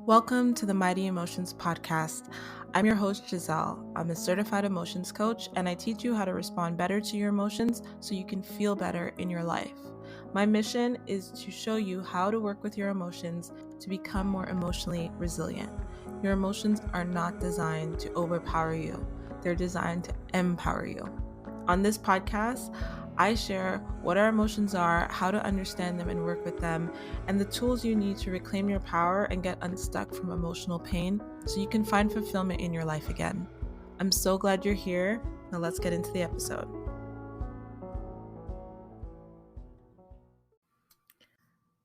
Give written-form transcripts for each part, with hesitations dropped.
Welcome to the Mighty Emotions Podcast. I'm your host, Giselle. I'm a certified emotions coach, and I teach you how to respond better to your emotions so you can feel better in your life. My mission is to show you how to work with your emotions to become more emotionally resilient. Your emotions are not designed to overpower you, they're designed to empower you. On this podcast, I share what our emotions are, how to understand them and work with them, and the tools you need to reclaim your power and get unstuck from emotional pain so you can find fulfillment in your life again. I'm so glad you're here. Now let's get into the episode.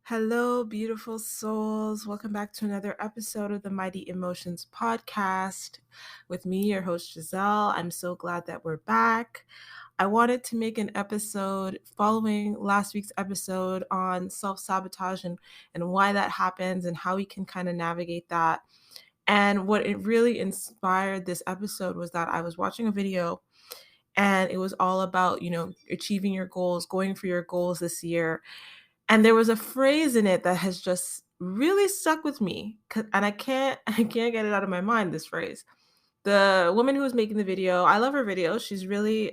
Hello, beautiful souls. Welcome back to another episode of the Mighty Emotions Podcast with me, your host, Giselle. I'm so glad that we're back. I wanted to make an episode following last week's episode on self-sabotage and why that happens and how we can kind of navigate that. And what it really inspired this episode was that I was watching a video and it was all about, achieving your goals, going for your goals this year. And there was a phrase in it that has just really stuck with me. And I can't get it out of my mind, this phrase. The woman who was making the video, I love her videos. She's really,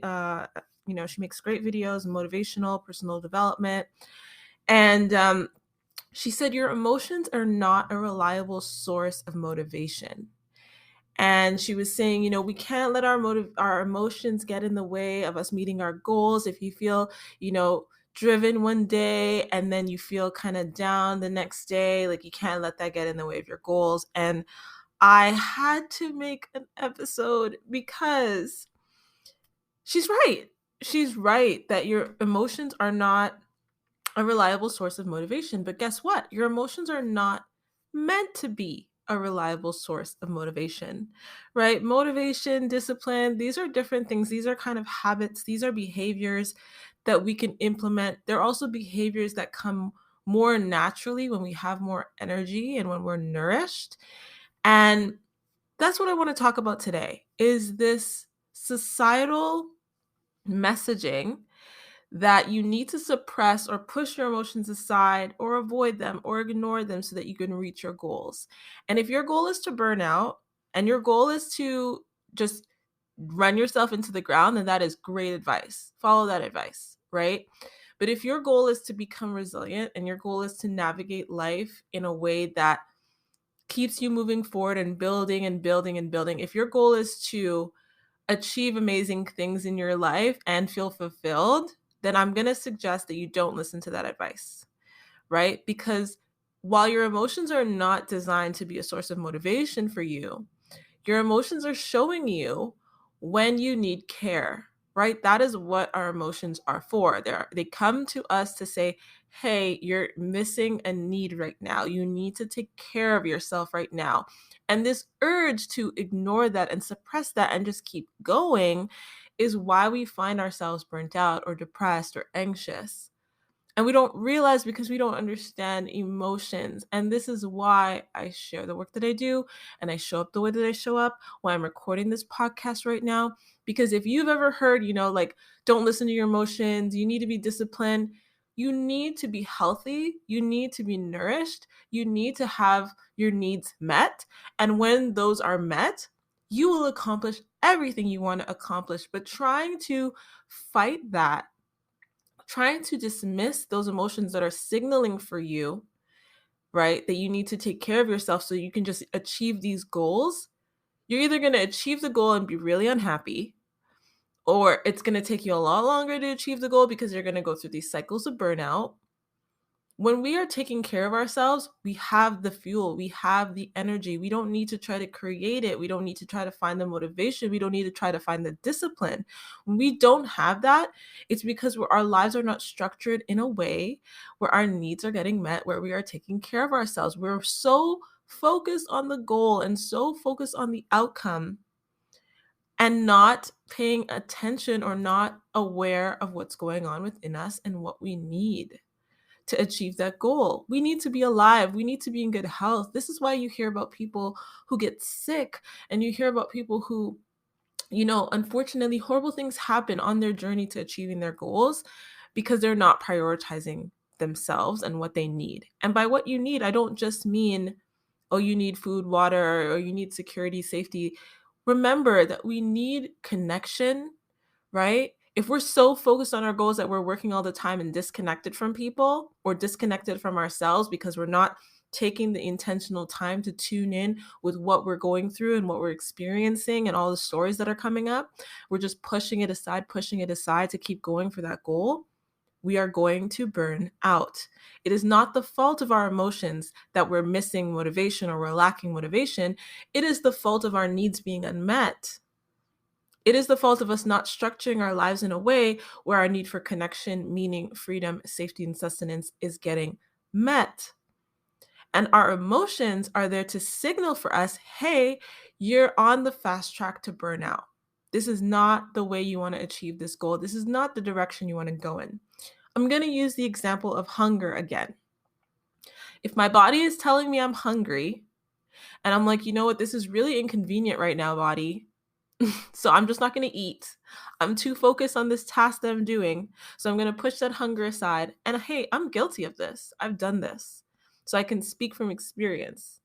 she makes great videos, motivational, personal development. And she said, your emotions are not a reliable source of motivation. And she was saying, we can't let our emotions get in the way of us meeting our goals. If you feel, driven one day and then you feel kind of down the next day, like you can't let that get in the way of your goals. And I had to make an episode because she's right. She's right that your emotions are not a reliable source of motivation. But guess what? Your emotions are not meant to be a reliable source of motivation, right? Motivation, discipline, these are different things. These are kind of habits. These are behaviors that we can implement. They're also behaviors that come more naturally when we have more energy and when we're nourished. And that's what I want to talk about today is this societal messaging that you need to suppress or push your emotions aside or avoid them or ignore them so that you can reach your goals. And if your goal is to burn out and your goal is to just run yourself into the ground, then that is great advice. Follow that advice, right? But if your goal is to become resilient and your goal is to navigate life in a way that keeps you moving forward and building and building and building, if your goal is to achieve amazing things in your life and feel fulfilled, then I'm going to suggest that you don't listen to that advice, right? Because while your emotions are not designed to be a source of motivation for you, your emotions are showing you when you need care, right? That is what our emotions are for. They come to us to say, hey, you're missing a need right now. You need to take care of yourself right now. And this urge to ignore that and suppress that and just keep going is why we find ourselves burnt out or depressed or anxious. And we don't realize because we don't understand emotions. And this is why I share the work that I do and I show up the way that I show up, why I'm recording this podcast right now. Because if you've ever heard, don't listen to your emotions, you need to be disciplined, you need to be healthy, you need to be nourished, you need to have your needs met. And when those are met, you will accomplish everything you want to accomplish. But trying to fight that, trying to dismiss those emotions that are signaling for you, right, that you need to take care of yourself so you can just achieve these goals, you're either going to achieve the goal and be really unhappy, or it's going to take you a lot longer to achieve the goal because you're going to go through these cycles of burnout. When we are taking care of ourselves, we have the fuel, we have the energy. We don't need to try to create it. We don't need to try to find the motivation. We don't need to try to find the discipline. When we don't have that, it's because our lives are not structured in a way where our needs are getting met, where we are taking care of ourselves. We're so focused on the goal and so focused on the outcome and not paying attention or not aware of what's going on within us and what we need to achieve that goal. We need to be alive. We need to be in good health. This is why you hear about people who get sick and you hear about people who, unfortunately, horrible things happen on their journey to achieving their goals because they're not prioritizing themselves and what they need. And by what you need, I don't just mean oh, you need food, water, or you need security, safety. Remember that we need connection, right? If we're so focused on our goals that we're working all the time and disconnected from people or disconnected from ourselves because we're not taking the intentional time to tune in with what we're going through and what we're experiencing and all the stories that are coming up, we're just pushing it aside to keep going for that goal, we are going to burn out. It is not the fault of our emotions that we're missing motivation or we're lacking motivation. It is the fault of our needs being unmet. It is the fault of us not structuring our lives in a way where our need for connection, meaning, freedom, safety, and sustenance is getting met. And our emotions are there to signal for us, hey, you're on the fast track to burnout. This is not the way you want to achieve this goal. This is not the direction you want to go in. I'm going to use the example of hunger again. If my body is telling me I'm hungry, and I'm like, you know what, this is really inconvenient right now, body. So I'm just not going to eat. I'm too focused on this task that I'm doing. So I'm going to push that hunger aside. And hey, I'm guilty of this. I've done this. So I can speak from experience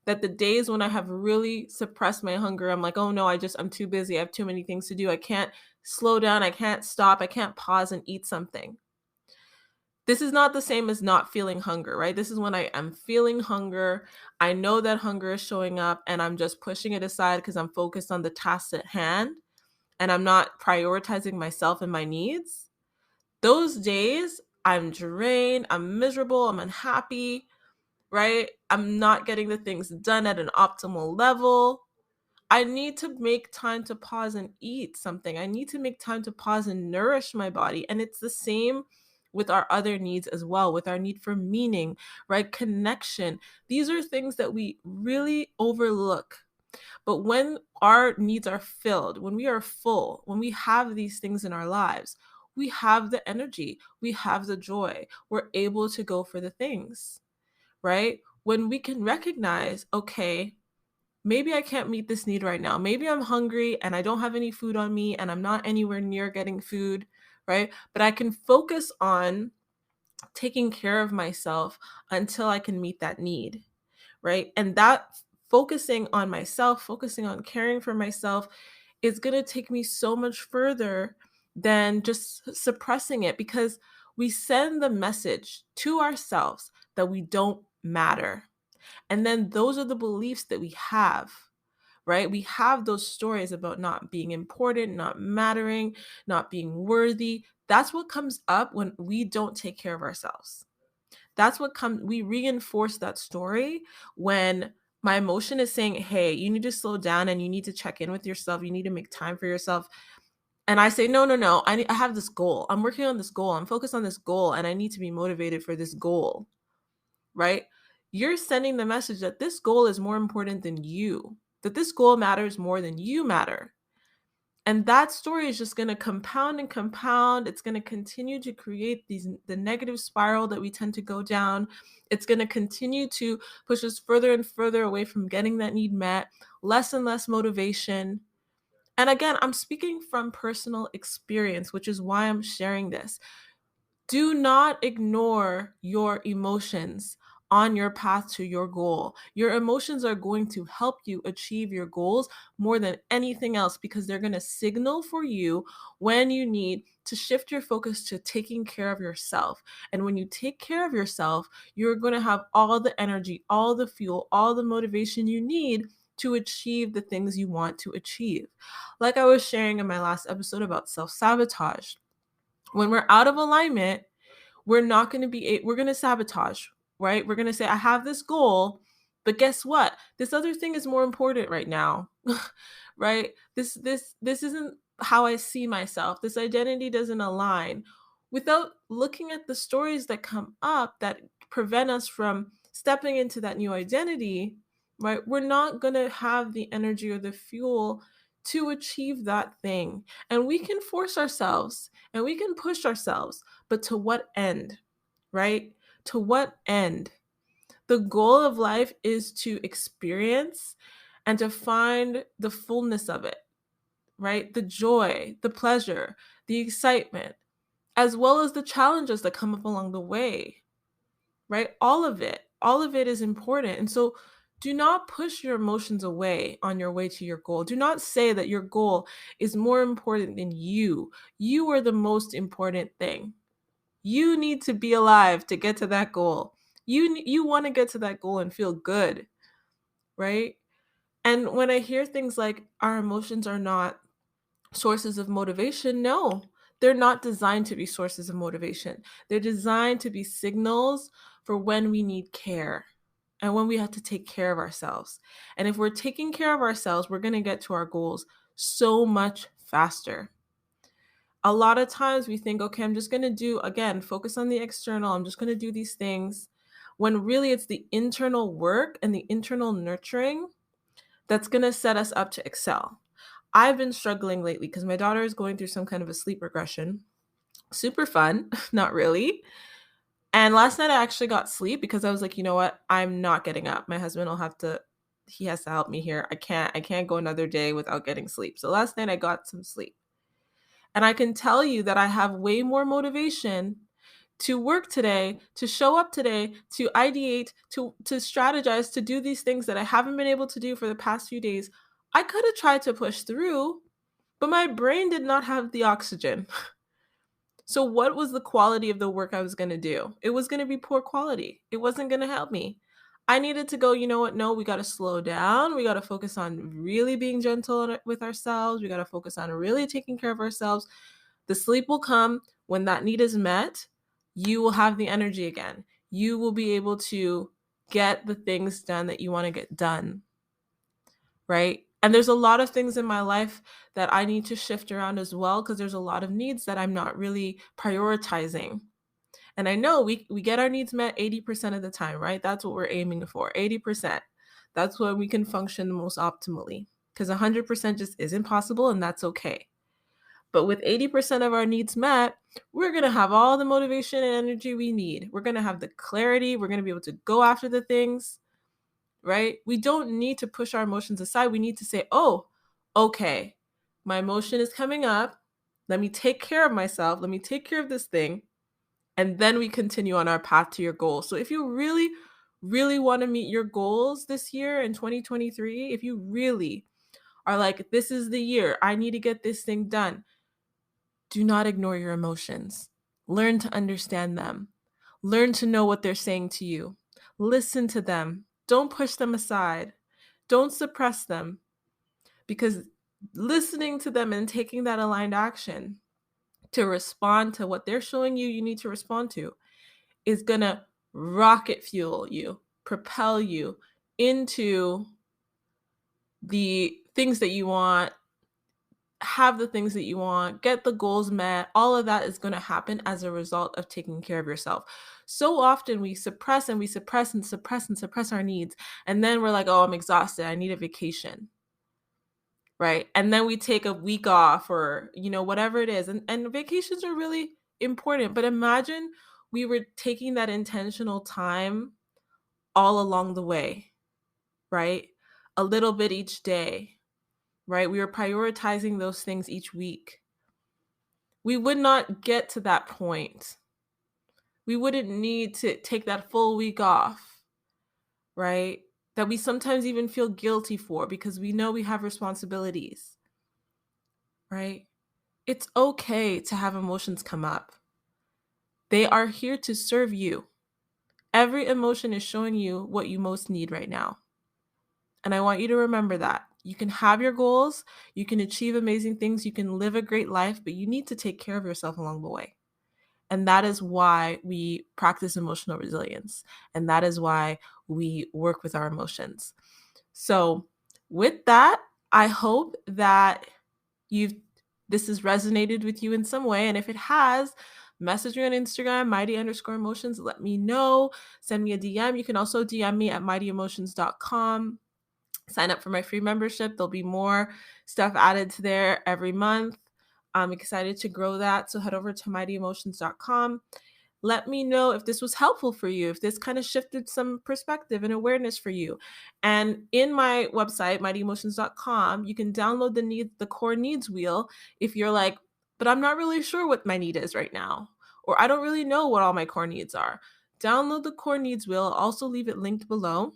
that the days when I have really suppressed my hunger, I'm like, oh no, I'm too busy. I have too many things to do. I can't slow down. I can't stop. I can't pause and eat something. This is not the same as not feeling hunger, right? This is when I am feeling hunger. I know that hunger is showing up and I'm just pushing it aside because I'm focused on the tasks at hand and I'm not prioritizing myself and my needs. Those days, I'm drained, I'm miserable, I'm unhappy, right? I'm not getting the things done at an optimal level. I need to make time to pause and eat something. I need to make time to pause and nourish my body. And it's the same with our other needs as well, with our need for meaning, right? Connection. These are things that we really overlook. But when our needs are filled, when we are full, when we have these things in our lives, we have the energy, we have the joy, we're able to go for the things, right? When we can recognize, okay, maybe I can't meet this need right now. Maybe I'm hungry and I don't have any food on me and I'm not anywhere near getting food, right? But I can focus on taking care of myself until I can meet that need, right? And that focusing on myself, focusing on caring for myself is going to take me so much further than just suppressing it because we send the message to ourselves that we don't matter. And then those are the beliefs that we have, right? We have those stories about not being important, not mattering, not being worthy. That's what comes up when we don't take care of ourselves. That's what comes, we reinforce that story when my emotion is saying, hey, you need to slow down and you need to check in with yourself. You need to make time for yourself. And I say, no, I have this goal. I'm working on this goal. I'm focused on this goal and I need to be motivated for this goal, right? You're sending the message that this goal is more important than you, that this goal matters more than you matter. And that story is just going to compound and compound. It's going to continue to create the negative spiral that we tend to go down. It's going to continue to push us further and further away from getting that need met, less and less motivation. And again, I'm speaking from personal experience, which is why I'm sharing this. Do not ignore your emotions on your path to your goal. Your emotions are going to help you achieve your goals more than anything else because they're going to signal for you when you need to shift your focus to taking care of yourself. And when you take care of yourself, you're going to have all the energy, all the fuel, all the motivation you need to achieve the things you want to achieve. Like I was sharing in my last episode about self-sabotage. When we're out of alignment, we're going to sabotage, right? We're going to say, I have this goal, but guess what? This other thing is more important right now, right? This isn't how I see myself. This identity doesn't align. Without looking at the stories that come up that prevent us from stepping into that new identity, right? We're not going to have the energy or the fuel to achieve that thing. And we can force ourselves and we can push ourselves, but to what end, right? To what end? The goal of life is to experience and to find the fullness of it, right? The joy, the pleasure, the excitement, as well as the challenges that come up along the way, right? All of it is important. And so Do not push your emotions away on your way to your goal. Do not say that your goal is more important than you. You are the most important thing. You need to be alive to get to that goal. You want to get to that goal and feel good, right? And when I hear things like our emotions are not sources of motivation, no, they're not designed to be sources of motivation. They're designed to be signals for when we need care and when we have to take care of ourselves. And if we're taking care of ourselves, we're going to get to our goals so much faster. A lot of times we think, okay, I'm just going to do, again, focus on the external. I'm just going to do these things, when really it's the internal work and the internal nurturing that's going to set us up to excel. I've been struggling lately because my daughter is going through some kind of a sleep regression. Super fun, not really. And last night I actually got sleep because I was like, you know what? I'm not getting up. My husband he has to help me here. I can't go another day without getting sleep. So last night I got some sleep. And I can tell you that I have way more motivation to work today, to show up today, to ideate, to strategize, to do these things that I haven't been able to do for the past few days. I could have tried to push through, but my brain did not have the oxygen. So what was the quality of the work I was going to do? It was going to be poor quality. It wasn't going to help me. I needed to go, you know what? No, we got to slow down. We got to focus on really being gentle with ourselves. We got to focus on really taking care of ourselves. The sleep will come when that need is met. You will have the energy again. You will be able to get the things done that you want to get done, right? And there's a lot of things in my life that I need to shift around as well, because there's a lot of needs that I'm not really prioritizing. And I know we get our needs met 80% of the time, right? That's what we're aiming for, 80%. That's when we can function the most optimally, because 100% just isn't possible, and that's okay. But with 80% of our needs met, we're going to have all the motivation and energy we need. We're going to have the clarity. We're going to be able to go after the things, right? We don't need to push our emotions aside. We need to say, oh, okay, my emotion is coming up. Let me take care of myself. Let me take care of this thing. And then we continue on our path to your goals. So if you really, really want to meet your goals this year in 2023, if you really are like, this is the year, I need to get this thing done, do not ignore your emotions. Learn to understand them. Learn to know what they're saying to you. Listen to them. Don't push them aside. Don't suppress them, because listening to them and taking that aligned action to respond to what they're showing you need to respond to is going to rocket fuel you, propel you into the things that you want, have the things that you want, get the goals met. All of that is going to happen as a result of taking care of yourself. So often we suppress and we suppress and suppress and suppress our needs. And then we're like, oh, I'm exhausted. I need a vacation. Right. And then we take a week off, or, whatever it is. And vacations are really important. But imagine we were taking that intentional time all along the way, right? A little bit each day, right? We were prioritizing those things each week. We would not get to that point. We wouldn't need to take that full week off, right? That we sometimes even feel guilty for because we know we have responsibilities, right? It's okay to have emotions come up. They are here to serve you. Every emotion is showing you what you most need right now. And I want you to remember that. You can have your goals, you can achieve amazing things, you can live a great life, but you need to take care of yourself along the way. And that is why we practice emotional resilience. And that is why we work with our emotions. So with that, I hope that this has resonated with you in some way. And if it has, message me on Instagram, mighty_emotions. Let me know. Send me a DM. You can also DM me at mightyemotions.com. Sign up for my free membership. There'll be more stuff added to there every month. I'm excited to grow that. So head over to mightyemotions.com. Let me know if this was helpful for you, if this kind of shifted some perspective and awareness for you. And in my website, mightyemotions.com, you can download the core needs wheel if you're like, but I'm not really sure what my need is right now, or I don't really know what all my core needs are. Download the core needs wheel. I'll also leave it linked below.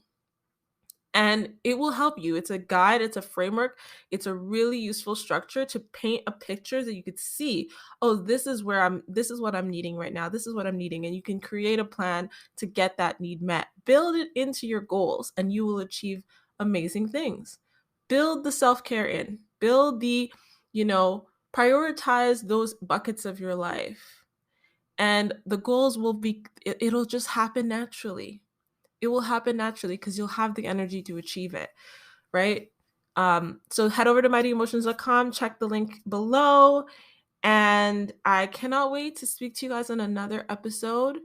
And it will help you. It's a guide, it's a framework, it's a really useful structure to paint a picture that you could see, oh, this is what I'm needing right now. This is what I'm needing. And you can create a plan to get that need met. Build it into your goals and you will achieve amazing things. Build the self-care in. Build the, prioritize those buckets of your life. And the goals it'll just happen naturally. It will happen naturally because you'll have the energy to achieve it, right? So head over to mightyemotions.com, check the link below, and I cannot wait to speak to you guys on another episode.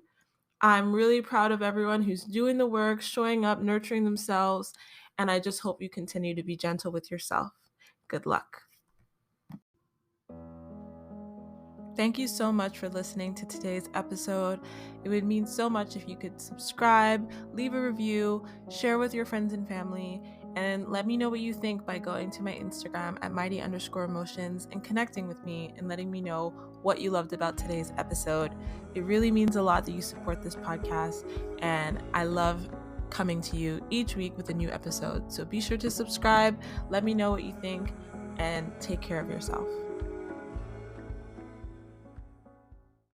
I'm really proud of everyone who's doing the work, showing up, nurturing themselves, and I just hope you continue to be gentle with yourself. Good luck. Thank you so much for listening to today's episode. It would mean so much if you could subscribe, leave a review, share with your friends and family, and let me know what you think by going to my Instagram at mighty_emotions and connecting with me and letting me know what you loved about today's episode. It really means a lot that you support this podcast, and I love coming to you each week with a new episode. So be sure to subscribe, let me know what you think, and take care of yourself.